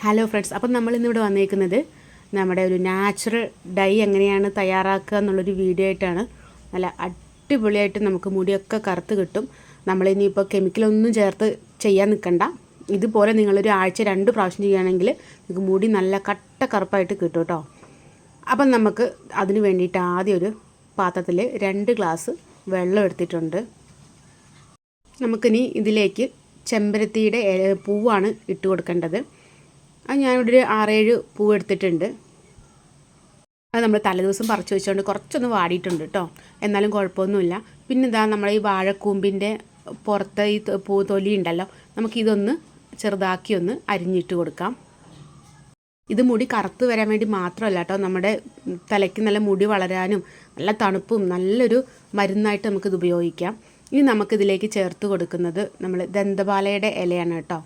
Hello friends, അപ്പം നമ്മളിന്നിവിടെ വന്നേക്കുന്നത് നമ്മുടെ ഒരു നാച്ചുറൽ ഡൈ എങ്ങനെയാണ് തയ്യാറാക്കുക എന്നുള്ളൊരു വീഡിയോ ആയിട്ടാണ്. നല്ല അടിപൊളിയായിട്ട് നമുക്ക് മുടിയൊക്കെ കറുത്ത് കിട്ടും. നമ്മളിനിയിപ്പോൾ കെമിക്കലൊന്നും ചേർത്ത് ചെയ്യാൻ നിൽക്കണ്ട. ഇതുപോലെ നിങ്ങളൊരു ആഴ്ച 2 പ്രാവശ്യം ചെയ്യുകയാണെങ്കിൽ നിങ്ങൾക്ക് മുടി നല്ല കട്ട കറുപ്പായിട്ട് കിട്ടും കേട്ടോ. അപ്പം നമുക്ക് അതിന് വേണ്ടിയിട്ട് ആദ്യം ഒരു പാത്രത്തിൽ 2 ഗ്ലാസ് വെള്ളം എടുത്തിട്ടുണ്ട്. നമുക്കിനി ഇതിലേക്ക് ചെമ്പരത്തിയുടെ പൂവാണ് ഇട്ട് കൊടുക്കേണ്ടത്. അത് ഞാനിവിടെ ഒരു 6-7 പൂവ് എടുത്തിട്ടുണ്ട്. അത് നമ്മൾ തലേദിവസം പറിച്ച് വെച്ചുകൊണ്ട് കുറച്ചൊന്ന് വാടിയിട്ടുണ്ട് കേട്ടോ, എന്നാലും കുഴപ്പമൊന്നുമില്ല. പിന്നെ ഇതാ നമ്മൾ ഈ വാഴക്കൂമ്പിൻ്റെ പുറത്തെ ഈ തൊലി ഉണ്ടല്ലോ, നമുക്കിതൊന്ന് ചെറുതാക്കി ഒന്ന് അരിഞ്ഞിട്ട് കൊടുക്കാം. ഇത് മുടി കറുത്ത് വരാൻ വേണ്ടി മാത്രമല്ല കേട്ടോ, നമ്മുടെ തലയ്ക്ക് നല്ല മുടി വളരാനും നല്ല തണുപ്പും നല്ലൊരു മരുന്നായിട്ട് നമുക്കിത് ഉപയോഗിക്കാം. ഇനി നമുക്കിതിലേക്ക് ചേർത്ത് കൊടുക്കുന്നത് നമ്മൾ ദന്തപാലയുടെ ഇലയാണ് കേട്ടോ.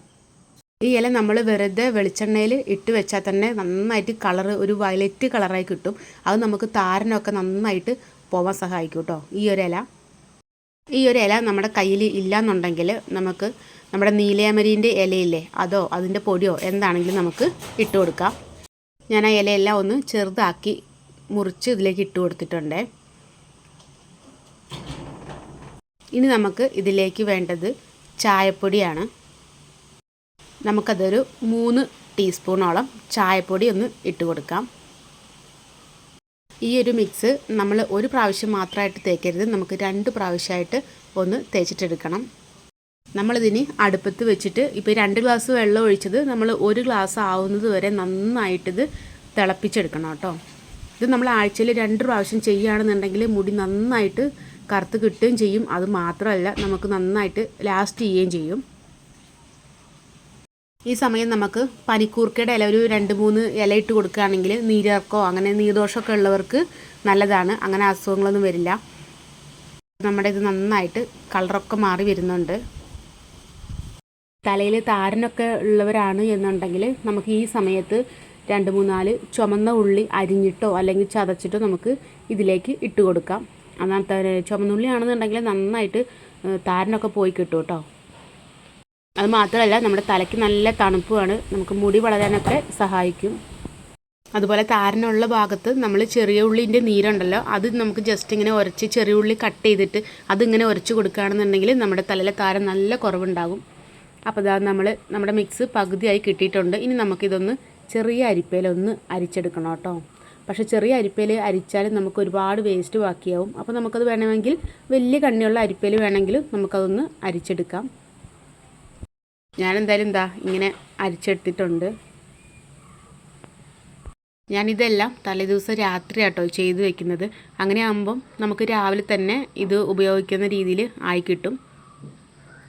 ഈ ഇല നമ്മൾ വെറുതെ വെളിച്ചെണ്ണയിൽ ഇട്ട് വെച്ചാൽ തന്നെ നന്നായിട്ട് കളറ് ഒരു വയലറ്റ് കളറായി കിട്ടും. അത് നമുക്ക് താരനൊക്കെ നന്നായിട്ട് പോവാൻ സഹായിക്കും കേട്ടോ. ഈ ഒരു ഇല നമ്മുടെ കയ്യിൽ ഇല്ലയെന്നുണ്ടെങ്കിൽ നമുക്ക് നമ്മുടെ നീലയമരീൻ്റെ ഇലയില്ലേ, അതോ അതിൻ്റെ പൊടിയോ എന്താണെങ്കിലും നമുക്ക് ഇട്ട് കൊടുക്കാം. ഞാൻ ആ ഇലയെല്ലാം ഒന്ന് ചെറുതാക്കി മുറിച്ച് ഇതിലേക്ക് ഇട്ട് കൊടുത്തിട്ടുണ്ട്. ഇനി നമുക്ക് ഇതിലേക്ക് വേണ്ടത് ചായപ്പൊടിയാണ്. നമുക്കതൊരു 3 ടീസ്പൂണോളം ചായപ്പൊടി ഒന്ന് ഇട്ട് കൊടുക്കാം. ഈ ഒരു മിക്സ് നമ്മൾ ഒരു പ്രാവശ്യം മാത്രമായിട്ട് തേക്കരുത്, നമുക്ക് 2 പ്രാവശ്യമായിട്ട് ഒന്ന് തേച്ചിട്ടെടുക്കണം. നമ്മളിതിന് അടുപ്പത്ത് വെച്ചിട്ട് ഇപ്പോൾ 2 ഗ്ലാസ് വെള്ളം ഒഴിച്ചത് നമ്മൾ 1 ഗ്ലാസ് ആവുന്നത് വരെ നന്നായിട്ടിത് തിളപ്പിച്ചെടുക്കണം കേട്ടോ. ഇത് നമ്മൾ ആഴ്ചയിൽ 2 പ്രാവശ്യം ചെയ്യുകയാണെന്നുണ്ടെങ്കിൽ മുടി നന്നായിട്ട് കറുത്ത് കിട്ടുകയും ചെയ്യും. അത് മാത്രമല്ല നമുക്ക് നന്നായിട്ട് ലാസ്റ്റ് ചെയ്യുകയും ചെയ്യും. ഈ സമയം നമുക്ക് പനിക്കൂർക്കയുടെ ഇല ഒരു 2-3 ഇല ഇട്ട് കൊടുക്കുകയാണെങ്കിൽ നീരിറക്കോ അങ്ങനെ നീർദോഷമൊക്കെ ഉള്ളവർക്ക് നല്ലതാണ്. അങ്ങനെ അസുഖങ്ങളൊന്നും വരില്ല. നമ്മുടെ ഇത് നന്നായിട്ട് കളറൊക്കെ മാറി വരുന്നുണ്ട്. തലയിൽ താരനൊക്കെ ഉള്ളവരാണ് എന്നുണ്ടെങ്കിൽ നമുക്ക് ഈ സമയത്ത് 2-3-4 ചുമന്ന ഉള്ളി അരിഞ്ഞിട്ടോ അല്ലെങ്കിൽ ചതച്ചിട്ടോ നമുക്ക് ഇതിലേക്ക് ഇട്ട് കൊടുക്കാം. എന്നാൽ ചുമന്നുള്ളി ആണെന്നുണ്ടെങ്കിൽ നന്നായിട്ട് താരനൊക്കെ പോയി കിട്ടും കേട്ടോ. അത് മാത്രമല്ല നമ്മുടെ തലയ്ക്ക് നല്ല തണുപ്പുമാണ്, നമുക്ക് മുടി വളരാനൊക്കെ സഹായിക്കും. അതുപോലെ താരനുള്ള ഭാഗത്ത് നമ്മൾ ചെറിയ ഉള്ളിൻ്റെ നീരുണ്ടല്ലോ, അത് നമുക്ക് ജസ്റ്റ് ഇങ്ങനെ ഉരച്ച് ചെറിയ ഉള്ളി കട്ട് ചെയ്തിട്ട് അതിങ്ങനെ ഉരച്ച് കൊടുക്കുകയാണെന്നുണ്ടെങ്കിൽ നമ്മുടെ തലയിലെ താരൻ നല്ല കുറവുണ്ടാകും. അപ്പോൾ ഇതാ നമ്മുടെ മിക്സ് പകുതിയായി കിട്ടിയിട്ടുണ്ട്. ഇനി നമുക്കിതൊന്ന് ചെറിയ അരിപ്പയിലൊന്ന് അരിച്ചെടുക്കണം കേട്ടോ. പക്ഷേ ചെറിയ അരിപ്പയിൽ അരിച്ചാൽ നമുക്ക് ഒരുപാട് വേസ്റ്റ് ബാക്കിയാവും. അപ്പോൾ നമുക്കത് വേണമെങ്കിൽ വലിയ കണ്ണിയുള്ള അരിപ്പയിൽ വേണമെങ്കിൽ നമുക്കതൊന്ന് അരിച്ചെടുക്കാം. ഞാനെന്തായാലും ഇങ്ങനെ അരിച്ചെടുത്തിട്ടുണ്ട്. ഞാനിതെല്ലാം തലേദിവസം രാത്രി ആട്ടോ ചെയ്ത് വെക്കുന്നത്. അങ്ങനെ ആകുമ്പം നമുക്ക് രാവിലെ തന്നെ ഇത് ഉപയോഗിക്കുന്ന രീതിയിൽ ആയി കിട്ടും.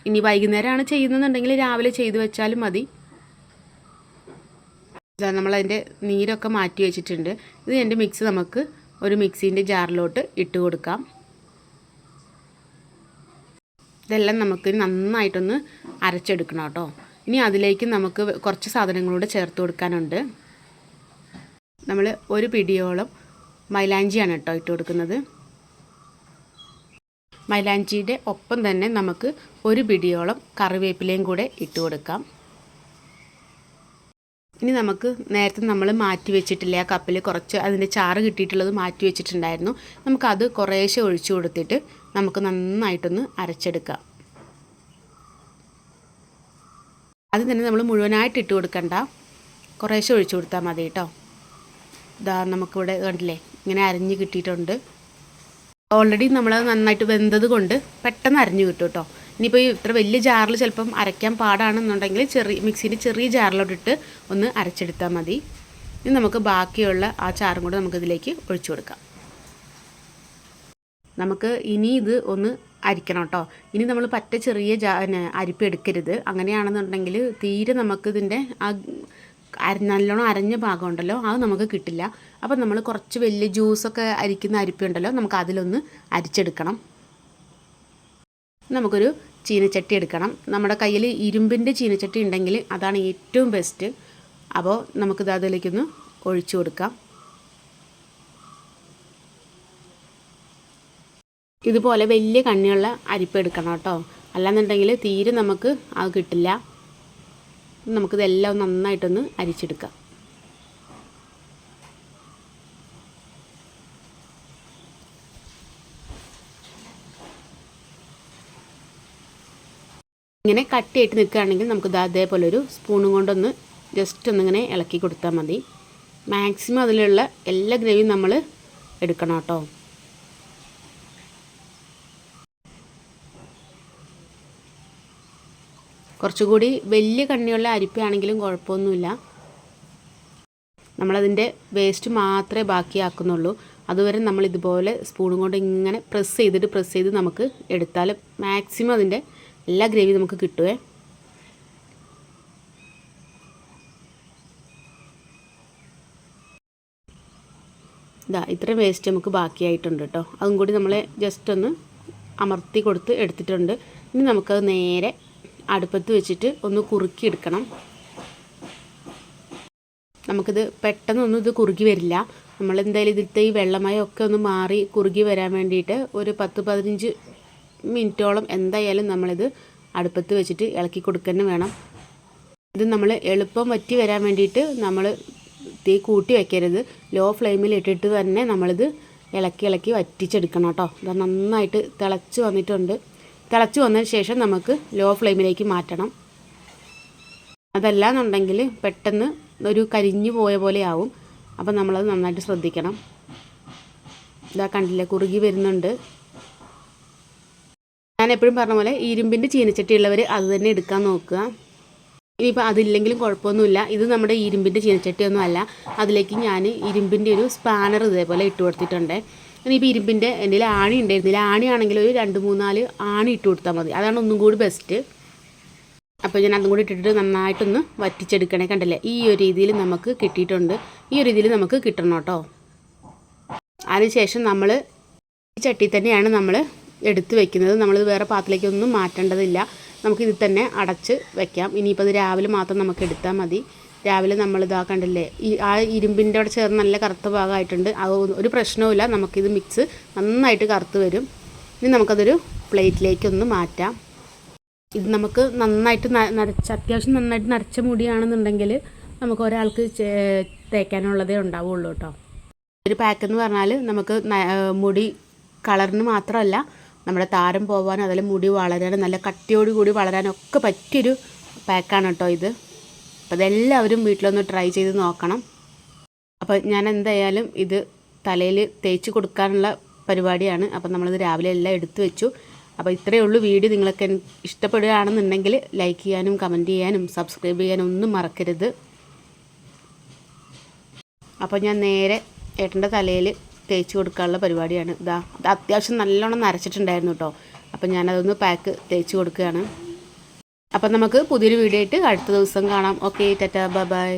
ഇനി വൈകുന്നേരമാണ് ചെയ്യുന്നതെന്നുണ്ടെങ്കിൽ രാവിലെ ചെയ്ത് വെച്ചാലും മതി. നമ്മളതിൻ്റെ നീരൊക്കെ മാറ്റി വെച്ചിട്ടുണ്ട്. ഇത് എൻ്റെ മിക്സ് നമുക്ക് ഒരു മിക്സീൻ്റെ ജാറിലോട്ട് ഇട്ട് കൊടുക്കാം. ഇതെല്ലാം നമുക്ക് നന്നായിട്ടൊന്ന് അരച്ചെടുക്കണം കേട്ടോ. ഇനി അതിലേക്ക് നമുക്ക് കുറച്ച് സാധനങ്ങളൂടെ ചേർത്ത് കൊടുക്കാനുണ്ട്. നമ്മൾ ഒരു പിടിയോളം മൈലാഞ്ചിയാണ് കേട്ടോ ഇട്ട് കൊടുക്കുന്നത്. മൈലാഞ്ചിയുടെ ഒപ്പം തന്നെ നമുക്ക് ഒരു പിടിയോളം കറിവേപ്പിലയും കൂടെ ഇട്ട് കൊടുക്കാം. ഇനി നമുക്ക് നേരത്തെ നമ്മൾ മാറ്റി വെച്ചിട്ടില്ല, ആ കപ്പിൽ കുറച്ച് അതിൻ്റെ ചാറ് കിട്ടിയിട്ടുള്ളത് മാറ്റി വെച്ചിട്ടുണ്ടായിരുന്നു. നമുക്കത് കുറേശ്ശെ ഒഴിച്ചു കൊടുത്തിട്ട് നമുക്ക് നന്നായിട്ടൊന്ന് അരച്ചെടുക്കാം. അത് തന്നെ നമ്മൾ മുഴുവനായിട്ട് ഇട്ട് കൊടുക്കണ്ട, കുറേശ്ശെ ഒഴിച്ചു കൊടുത്താൽ മതി കേട്ടോ. നമുക്കിവിടെ കണ്ടില്ലേ ഇങ്ങനെ അരഞ്ഞ് കിട്ടിയിട്ടുണ്ട്. ഓൾറെഡി നമ്മളത് നന്നായിട്ട് വെന്തത് കൊണ്ട് പെട്ടെന്ന് അരഞ്ഞു കിട്ടും കേട്ടോ. ഇനിയിപ്പോൾ ഇത്ര വലിയ ജാറിൽ ചിലപ്പം അരയ്ക്കാൻ പാടാണെന്നുണ്ടെങ്കിൽ മിക്സിൻ്റെ ചെറിയ ജാറിലോട്ടിട്ട് ഒന്ന് അരച്ചെടുത്താൽ മതി. ഇനി നമുക്ക് ബാക്കിയുള്ള ആ ചാറും കൂടെ നമുക്കിതിലേക്ക് ഒഴിച്ചു കൊടുക്കാം. നമുക്ക് ഇനി ഇത് ഒന്ന് അരിക്കണം കേട്ടോ. ഇനി നമ്മൾ പറ്റ ചെറിയ അരിപ്പ് എടുക്കരുത്. അങ്ങനെയാണെന്നുണ്ടെങ്കിൽ തീരെ നമുക്കിതിൻ്റെ ആ നല്ലോണം അരഞ്ഞ ഭാഗം ഉണ്ടല്ലോ അത് നമുക്ക് കിട്ടില്ല. അപ്പം നമ്മൾ കുറച്ച് വലിയ ജ്യൂസൊക്കെ അരിക്കുന്ന അരിപ്പുണ്ടല്ലോ, നമുക്ക് അതിലൊന്ന് അരിച്ചെടുക്കണം. നമുക്കൊരു ചീനച്ചട്ടി എടുക്കണം. നമ്മുടെ കയ്യിൽ ഇരുമ്പിൻ്റെ ചീനച്ചട്ടി ഉണ്ടെങ്കിൽ അതാണ് ഏറ്റവും ബെസ്റ്റ്. അപ്പോൾ നമുക്കിത് അതിലേക്കൊന്ന് ഒഴിച്ചു കൊടുക്കാം. ഇതുപോലെ വലിയ കണ്ണിയുള്ള അരിപ്പ് എടുക്കണം കേട്ടോ, അല്ലാന്നുണ്ടെങ്കിൽ തീരെ നമുക്ക് അത് കിട്ടില്ല. നമുക്കിതെല്ലാം നന്നായിട്ടൊന്ന് അരിച്ചെടുക്കാം. ഇങ്ങനെ കട്ടിയായിട്ട് നിൽക്കുകയാണെങ്കിൽ നമുക്ക് അതേപോലെ ഒരു സ്പൂണും കൊണ്ടൊന്ന് ജസ്റ്റ് ഒന്നിങ്ങനെ ഇളക്കി കൊടുത്താൽ മതി. മാക്സിമം അതിലുള്ള എല്ലാ ഗ്രേവിയും നമ്മൾ എടുക്കണം കേട്ടോ. കുറച്ചുകൂടി വലിയ കണ്ണിയുള്ള അരിപ്പയാണെങ്കിലും കുഴപ്പമൊന്നുമില്ല. നമ്മളതിൻ്റെ വേസ്റ്റ് മാത്രമേ ബാക്കിയാക്കുന്നുള്ളൂ. അതുവരെ നമ്മൾ ഇതുപോലെ സ്പൂണും കൊണ്ട് ഇങ്ങനെ പ്രസ് ചെയ്ത് നമുക്ക് എടുത്താൽ മാക്സിമം അതിൻ്റെ എല്ലാ ഗ്രേവി നമുക്ക് കിട്ടുമേ. ഇത്രയും വേസ്റ്റ് നമുക്ക് ബാക്കിയായിട്ടുണ്ട് കേട്ടോ. അതും കൂടി നമ്മൾ ജസ്റ്റ് ഒന്ന് അമർത്തി കൊടുത്ത് എടുത്തിട്ടുണ്ട്. ഇനി നമുക്കത് നേരെ അടുപ്പത്ത് വെച്ചിട്ട് ഒന്ന് കുറുക്കി എടുക്കണം. നമുക്കിത് പെട്ടെന്നൊന്നും ഇത് കുറുകി വരില്ല. നമ്മളെന്തായാലും ഇതിലത്തെ ഈ വെള്ളമയമൊക്കെ ഒന്ന് മാറി കുറുകി വരാൻ വേണ്ടിയിട്ട് ഒരു 10-15 മിനിറ്റോളം എന്തായാലും നമ്മളിത് അടുപ്പത്ത് വെച്ചിട്ട് ഇളക്കി കൊടുക്കുക വേണം. ഇത് നമ്മൾ എളുപ്പം വറ്റി വരാൻ വേണ്ടിയിട്ട് നമ്മൾ തീ കൂട്ടി വയ്ക്കരുത്. ലോ ഫ്ലെയിമിൽ ഇട്ടിട്ട് തന്നെ നമ്മളിത് ഇളക്കി വറ്റിച്ചെടുക്കണം കേട്ടോ. ഇത് നന്നായിട്ട് തിളച്ച് വന്നിട്ടുണ്ട്. തിളച്ച് വന്നതിന് ശേഷം നമുക്ക് ലോ ഫ്ലെയിമിലേക്ക് മാറ്റണം. അതല്ലാന്നുണ്ടെങ്കിൽ പെട്ടെന്ന് ഒരു കരിഞ്ഞു പോയ പോലെ ആവും. അപ്പം നമ്മളത് നന്നായിട്ട് ശ്രദ്ധിക്കണം. കണ്ടില്ലേ, കുറുകി വരുന്നുണ്ട്. ഞാൻ എപ്പോഴും പറഞ്ഞ പോലെ ഇരുമ്പിൻ്റെ ചീനച്ചട്ടി ഉള്ളവർ അത് തന്നെ എടുക്കാൻ നോക്കുക. ഇനിയിപ്പോൾ അതില്ലെങ്കിലും കുഴപ്പമൊന്നുമില്ല. ഇത് നമ്മുടെ ഇരുമ്പിൻ്റെ ചീനച്ചട്ടിയൊന്നും അല്ല. അതിലേക്ക് ഞാൻ ഇരുമ്പിൻ്റെ ഒരു സ്പാനർ ഇതേപോലെ ഇട്ട് കൊടുത്തിട്ടുണ്ട്. ഇനിയിപ്പോൾ ഇരുമ്പിൻ്റെ എൻ്റെ ആണി ഉണ്ടായിരുന്നില്ല. ആണിയാണെങ്കിൽ ഒരു 2-3-4 ആണി ഇട്ട് കൊടുത്താൽ മതി. അതാണ് ഒന്നും കൂടി ബെസ്റ്റ്. അപ്പോൾ ഞാൻ അതും കൂടി ഇട്ടിട്ട് നന്നായിട്ടൊന്ന് വറ്റിച്ചെടുക്കണേ. കണ്ടല്ലേ, ഈ ഒരു രീതിയിൽ നമുക്ക് കിട്ടിയിട്ടുണ്ട്. ഈ ഒരു രീതിയിൽ നമുക്ക് കിട്ടണം കേട്ടോ. അതിനുശേഷം നമ്മൾ ഈ ചട്ടി തന്നെയാണ് നമ്മൾ എടുത്ത് വെക്കുന്നത്. നമ്മളിത് വേറെ പാത്രത്തിലേക്കൊന്നും മാറ്റേണ്ടതില്ല. നമുക്കിതിൽ തന്നെ അടച്ച് വെക്കാം. ഇനിയിപ്പോൾ അത് രാവിലെ മാത്രം നമുക്ക് എടുത്താൽ മതി. രാവിലെ കണ്ടില്ലേ, ആ ഇരുമ്പിൻ്റെ അവിടെ ചേർന്ന് നല്ല കറുത്ത ഭാഗമായിട്ടുണ്ട്. അത് ഒരു പ്രശ്നവുമില്ല. നമുക്കിത് മിക്സ് നന്നായിട്ട് കറുത്ത് വരും. ഇനി നമുക്കതൊരു പ്ലേറ്റിലേക്കൊന്ന് മാറ്റാം. ഇത് നമുക്ക് നന്നായിട്ട് അത്യാവശ്യം നന്നായിട്ട് നരച്ച മുടിയാണെന്നുണ്ടെങ്കിൽ നമുക്ക് ഒരാൾക്ക് തേക്കാനുള്ളതേ ഉണ്ടാവുള്ളൂ കേട്ടോ. ഒരു പാക്കെന്ന് പറഞ്ഞാൽ നമുക്ക് മുടി കളറിന് മാത്രമല്ല, നമ്മുടെ താരം പോകാനും അതിൽ മുടി വളരാനും നല്ല കട്ടിയോടുകൂടി വളരാനൊക്കെ പറ്റിയൊരു പാക്കാണ് കേട്ടോ ഇത്. അപ്പോൾ അതെല്ലാവരും വീട്ടിലൊന്ന് ട്രൈ ചെയ്ത് നോക്കണം. അപ്പോൾ ഞാൻ എന്തായാലും ഇത് തലയിൽ തേച്ച് കൊടുക്കാനുള്ള പരിപാടിയാണ്. അപ്പോൾ നമ്മളിത് രാവിലെ എല്ലാം എടുത്തു വെച്ചു. അപ്പോൾ ഇത്രയേ ഉള്ളൂ വീഡിയോ. നിങ്ങൾക്ക് ഇഷ്ടപ്പെടുകയാണെന്നുണ്ടെങ്കിൽ ലൈക്ക് ചെയ്യാനും കമൻറ്റ് ചെയ്യാനും സബ്സ്ക്രൈബ് ചെയ്യാനും ഒന്നും മറക്കരുത്. അപ്പോൾ ഞാൻ നേരെ ഏട്ടൻ്റെ തലയിൽ തേച്ച് കൊടുക്കാനുള്ള പരിപാടിയാണ്. ഇത് അത്യാവശ്യം നല്ലോണം നരച്ചിട്ടുണ്ടായിരുന്നു കേട്ടോ. അപ്പം ഞാനതൊന്ന് പാക്ക് തേച്ച് കൊടുക്കുകയാണ്. അപ്പം നമുക്ക് പുതിയൊരു വീഡിയോ ആയിട്ട് അടുത്ത ദിവസം കാണാം. Okay, tata, by.